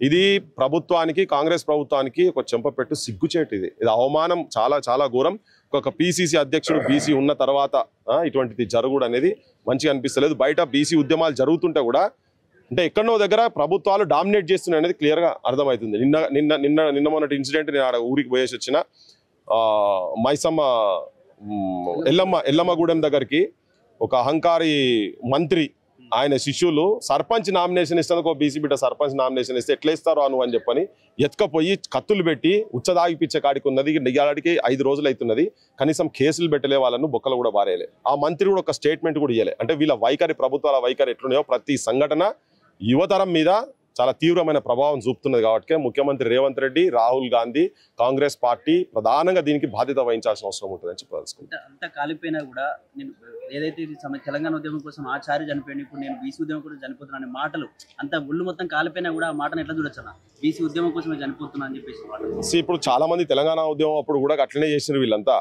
ఇది ప్రభుత్వానికి, కాంగ్రెస్ ప్రభుత్వానికి ఒక చెంపపెట్టు, సిగ్గుచేటు. ఇది అవమానం, చాలా చాలా ఘోరం. ఒక పిసిసి అధ్యక్షుడు బీసీ ఉన్న తర్వాత ఇటువంటిది జరుగుడు అనేది మంచిగా అనిపిస్తలేదు. బయట బీసీ ఉద్యమాలు జరుగుతుంటే కూడా అంటే ఎక్కడో దగ్గర ప్రభుత్వాలు డామినేట్ చేస్తున్నాయి అనేది క్లియర్గా అర్థమవుతుంది. నిన్న మొన్నటి ఇన్సిడెంట్, నేను ఆడ ఊరికి పోయేసి వచ్చిన మైసమ్మ ఎల్లమ్మగూడెం దగ్గరికి ఒక అహంకారి మంత్రి, ఆయన శిష్యులు సర్పంచ్ నామినేషన్ ఇస్తాను, బీసీ బిడ్డ సర్పంచ్ నామినేషన్ ఇస్తే ఎట్లా ఇస్తారో అని చెప్పని ఎత్తుకపోయి కత్తులు పెట్టి ఉచ్చదాగిపిచ్చే కాడికి ఉన్నది. ఇయ్యాలడికి 5 రోజులు అవుతున్నది, కనీసం కేసులు పెట్టలే, వాళ్ళను బొక్కలు కూడా బారేయలే. ఆ మంత్రి కూడా ఒక స్టేట్మెంట్ కూడా ఇవ్వలే. అంటే వీళ్ళ వైఖరి, ప్రభుత్వాల వైఖరి ఎట్లున్నాయో ప్రతి సంఘటన యువతరం మీద చాలా తీవ్రమైన ప్రభావం చూపుతున్నది. కాబట్టి ముఖ్యమంత్రి రేవంత్ రెడ్డి, రాహుల్ గాంధీ, కాంగ్రెస్ పార్టీ ప్రధానంగా దీనికి బాధ్యత వహించాల్సిన అవసరం ఉంటుందని చెప్పదలుచుకుంటా. అంత కాలిపోయినా కూడా నేను ఏదైతే తెలంగాణ ఉద్యమం కోసం ఆచార్య చనిపోయింది, ఇప్పుడు నేను బీసీ ఉద్యమం కూడా చనిపోతున్నా అనే మాటలు, అంత ఒళ్ళు మొత్తం కాలిపోయినా కూడా ఆ మాటను ఎట్లా చూడొచ్చు అన్న? బీసీ ఉద్యమం కోసమే చనిపోతున్నా అని చెప్పేసి ఇప్పుడు చాలా మంది తెలంగాణ ఉద్యమం అప్పుడు కూడా అట్లనే చేసినారు వీళ్ళంతా.